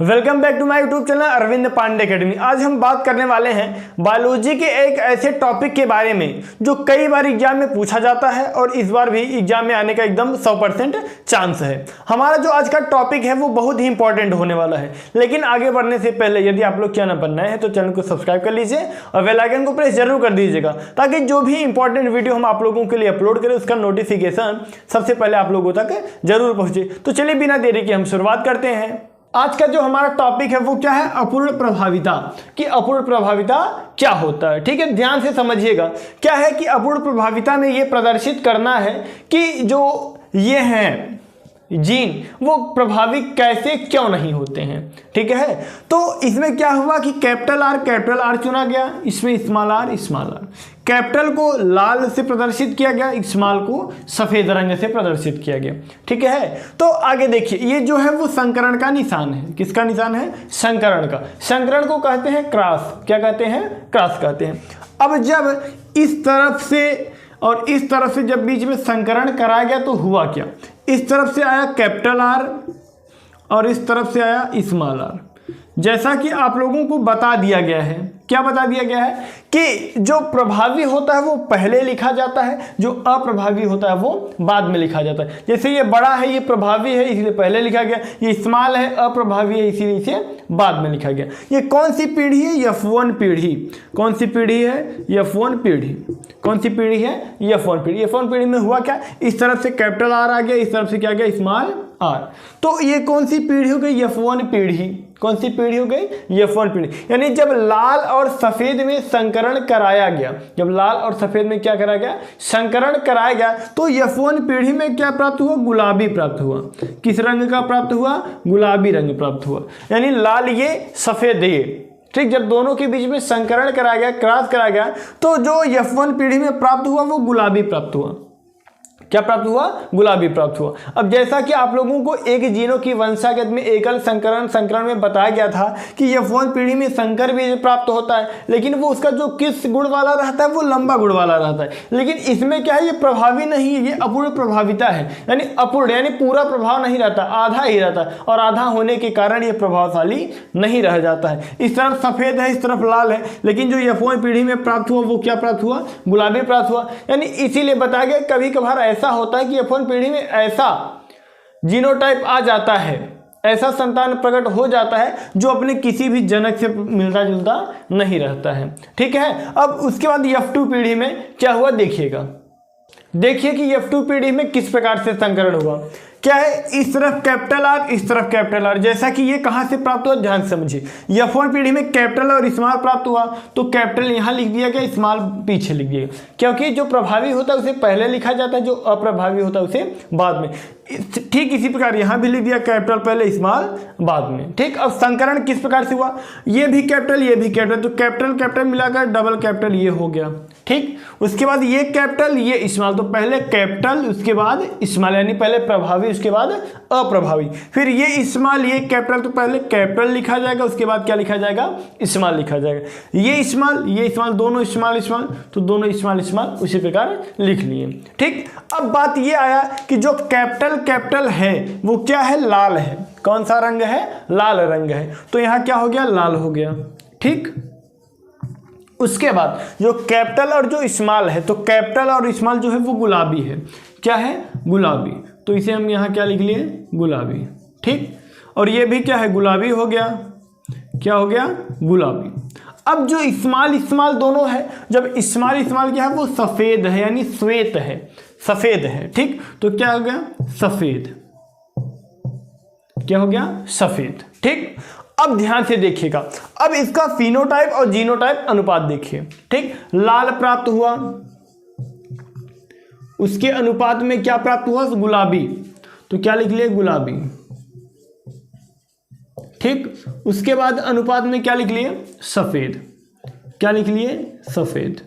Welcome back to my YouTube channel Arvind Pandey academy. आज हम बात करने वाले हैं बायोलॉजी के एक ऐसे टॉपिक के बारे में जो कई बार एग्जाम में पूछा जाता है और इस बार भी एग्जाम में आने का एकदम 100% चांस है। हमारा जो आज का टॉपिक है वो बहुत ही इंपॉर्टेंट होने वाला है। लेकिन आगे बढ़ने से पहले यदि आप लोग चैनल पर नए हैं तो चैनल को सब्सक्राइब कर लीजिए और बेल आइकन को प्रेस जरूर कर दीजिएगा, ताकि जो भी इंपॉर्टेंट वीडियो हम आप लोगों के लिए अपलोड करें उसका नोटिफिकेशन सबसे पहले आप लोगों तक जरूर पहुंचे। तो चलिए बिना देरी के हम शुरुआत करते हैं। आज का जो हमारा टॉपिक है वो क्या है, अपूर्ण प्रभाविता। कि अपूर्ण प्रभाविता क्या होता है, ठीक है, ध्यान से समझिएगा। क्या है कि अपूर्ण प्रभाविता में ये प्रदर्शित करना है कि जो ये हैं जीन वो प्रभावित कैसे क्यों नहीं होते हैं, ठीक है। तो इसमें क्या हुआ कि कैपिटल आर चुना गया, इसमें स्मॉल आर। कैपिटल को लाल से प्रदर्शित किया गया, स्मॉल को सफेद रंग से प्रदर्शित किया गया, ठीक है। तो आगे देखिए, ये जो है वो संकरण का निशान है। किसका निशान है? संकरण का। संकरण को कहते हैं क्रॉस। क्या कहते हैं? क्रॉस कहते हैं। अब जब इस तरफ से और इस तरफ से जब बीच में संकरण कराया गया तो हुआ क्या, इस तरफ से आया कैपिटल आर और इस तरफ से आया स्मॉल आर। जैसा कि आप लोगों को बता दिया गया है, क्या बता दिया गया है कि जो प्रभावी होता है वो पहले लिखा जाता है, जो अप्रभावी होता है वो बाद में लिखा जाता है। जैसे ये बड़ा है, ये प्रभावी है इसलिए पहले लिखा गया, ये स्मॉल है अप्रभावी है इसीलिए इसे बाद में लिखा गया। ये कौन सी पीढ़ी है? F1 पीढ़ी। कौन सी पीढ़ी है? F1 पीढ़ी। कौन सी पीढ़ी है? F1 पीढ़ी। F1 पीढ़ी में हुआ क्या, इस तरफ से कैपिटल आर आ गया, इस तरफ से क्या गया, स्मॉल आर। तो ये कौन सी पीढ़ी हो गई? F1 पीढ़ी। कौन सी पीढ़ी हो गई? F1 पीढ़ी। यानी जब लाल और सफेद में संकरण कराया गया, जब लाल और सफेद में क्या कराया गया? संकरण कराया गया, तो F1 पीढ़ी में क्या प्राप्त हुआ? गुलाबी प्राप्त हुआ। किस रंग का प्राप्त हुआ? गुलाबी रंग प्राप्त हुआ। यानी लाल ये, सफेद ये, ठीक। जब दोनों के बीच में संकरण कराया गया, क्रॉस कराया गया, तो जो F1 पीढ़ी में प्राप्त हुआ वो गुलाबी प्राप्त हुआ। क्या प्राप्त हुआ? गुलाबी प्राप्त हुआ। अब जैसा कि आप लोगों को एक जीनों की वंशागत में एकल संकरण में बताया गया था कि F1 पीढ़ी में संकर बीज प्राप्त होता है, लेकिन वो उसका जो किस गुण वाला रहता है वो लंबा गुण वाला रहता है। लेकिन इसमें क्या है, ये प्रभावी नहीं है, ये अपूर्ण प्रभाविता है। यानी अपूर्ण यानी पूरा प्रभाव नहीं रहता, आधा ही रहता है, और आधा होने के कारण ये प्रभावशाली नहीं रह जाता है। इस तरफ सफेद है, इस तरफ लाल है, लेकिन जो F1 पीढ़ी में प्राप्त हुआ वो क्या प्राप्त हुआ? गुलाबी प्राप्त हुआ। यानी इसीलिए बताया गया कभी कभार ऐसा होता है कि F1 पीढ़ी में ऐसा जीनोटाइप आ जाता है, ऐसा संतान प्रकट हो जाता है जो अपने किसी भी जनक से मिलता जुलता नहीं रहता है, ठीक है। अब उसके बाद F2 पीढ़ी में क्या हुआ देखिएगा। देखिए कि F2 पीढ़ी में किस प्रकार से संकरण हुआ। क्या है, इस तरफ कैपिटल आर, इस तरफ कैपिटल आर। जैसा कि ये कहां से प्राप्त हुआ, ध्यान से समझिए। F1 पीढ़ी में कैपिटल और स्मॉल प्राप्त हुआ, तो कैपिटल यहां लिख दिया गया, स्मॉल पीछे लिख दिया गया, क्योंकि जो प्रभावी होता है उसे पहले लिखा जाता है, जो अप्रभावी होता है उसे बाद में। ठीक इसी प्रकार यहां भी लिख दिया, कैपिटल पहले स्मॉल बाद में, ठीक। अब संकरण किस प्रकार से हुआ, ये भी कैपिटल ये भी कैपिटल, तो कैपिटल कैपिटल मिलाकर डबल कैपिटल ये हो गया, ठीक। उसके बाद ये कैपिटल ये स्मॉल, तो पहले कैपिटल उसके बाद स्मॉल, यानी पहले प्रभावी उसके बाद अप्रभावी। फिर ये स्मॉल ये कैपिटल, तो पहले कैपिटल लिखा जाएगा, उसके बाद क्या लिखा जाएगा? स्मॉल लिखा जाएगा। ये स्मॉल दोनों स्मॉल, तो दोनों स्मॉल उसी प्रकार लिख लिए, ठीक। अब बात ये आया कि जो कैपिटल है वो क्या है? लाल है। कौन सा रंग है? लाल रंग है। तो यहां क्या हो गया? लाल हो गया, ठीक। उसके बाद जो कैपिटल और जो स्मॉल है, तो कैपिटल और स्मॉल जो है वो गुलाबी है। क्या है? गुलाबी। तो इसे हम यहाँ क्या लिख लिए? गुलाबी, ठीक। और ये भी क्या है? गुलाबी हो गया। क्या हो गया? गुलाबी। अब जो स्मॉल दोनों है, जब स्मॉल क्या है? वो सफेद है, यानी श्वेत है, सफेद है, ठीक। तो क्या हो गया? सफेद। क्या हो गया? सफेद, ठीक। अब ध्यान से देखिएगा, अब इसका फिनोटाइप और जीनोटाइप अनुपात देखिए, ठीक। लाल प्राप्त हुआ, उसके अनुपात में क्या प्राप्त हुआ? गुलाबी। तो क्या लिख लिए? गुलाबी, ठीक। उसके बाद अनुपात में क्या लिख लिए? सफेद। क्या लिख लिए? सफेद,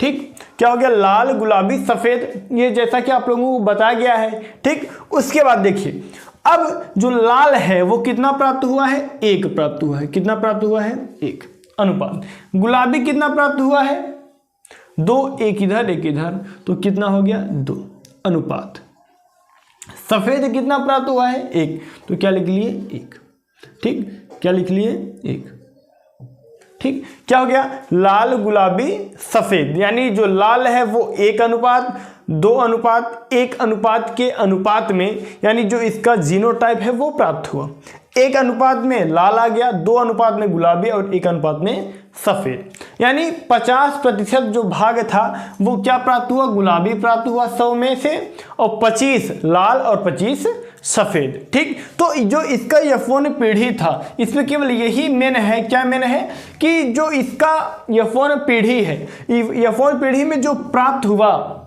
ठीक। क्या हो गया? लाल, गुलाबी, सफेद, ये जैसा कि आप लोगों को बताया गया है, ठीक। उसके बाद देखिए, अब जो लाल है वो कितना प्राप्त हुआ है? 1 प्राप्त हुआ है। कितना प्राप्त हुआ है? 1 अनुपात। गुलाबी कितना प्राप्त हुआ है? 2, एक इधर एक इधर, तो कितना हो गया? 2 अनुपात। सफेद कितना प्राप्त हुआ है? 1, तो क्या लिख लिए? 1। ठीक, क्या लिख लिए 1। ठीक, क्या हो गया, लाल गुलाबी सफेद, यानी जो लाल है वो 1:2:1 के अनुपात में, यानी जो इसका जीनोटाइप है वो प्राप्त हुआ। 1 अनुपात में लाल आ गया, 2 अनुपात में गुलाबी और 1 अनुपात में सफेद, यानी 50% जो भाग था वो क्या प्राप्त हुआ, गुलाबी प्राप्त हुआ 100 में से, और 25 लाल और 25 सफेद। ठीक, तो जो इसका F1 पीढ़ी था इसमें केवल यही मेन है, क्या मेन है कि जो इसका F1 पीढ़ी है, F1 पीढ़ी में जो प्राप्त हुआ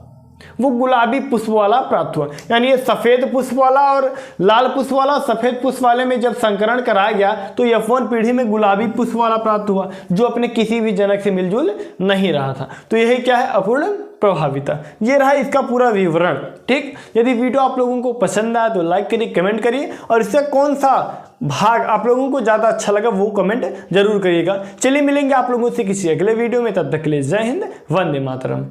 वो गुलाबी पुष्प वाला प्राप्त हुआ, यानी ये सफेद पुष्प वाला और लाल पुष्प वाला, सफेद पुष्प वाले में जब संकरण कराया गया तो F1 पीढ़ी में गुलाबी पुष्प वाला प्राप्त हुआ, जो अपने किसी भी जनक से मिलजुल नहीं रहा था। तो यही क्या है, अपूर्ण प्रभाविता। ये रहा इसका पूरा विवरण। ठीक, यदि वीडियो आप लोगों को पसंद आया तो लाइक करिए, कमेंट करिए, और इसका कौन सा भाग आप लोगों को ज़्यादा अच्छा लगा वो कमेंट जरूर करिएगा। चलिए मिलेंगे आप लोगों से किसी अगले वीडियो में, तब तक के लिए जय हिंद, वंदे मातरम।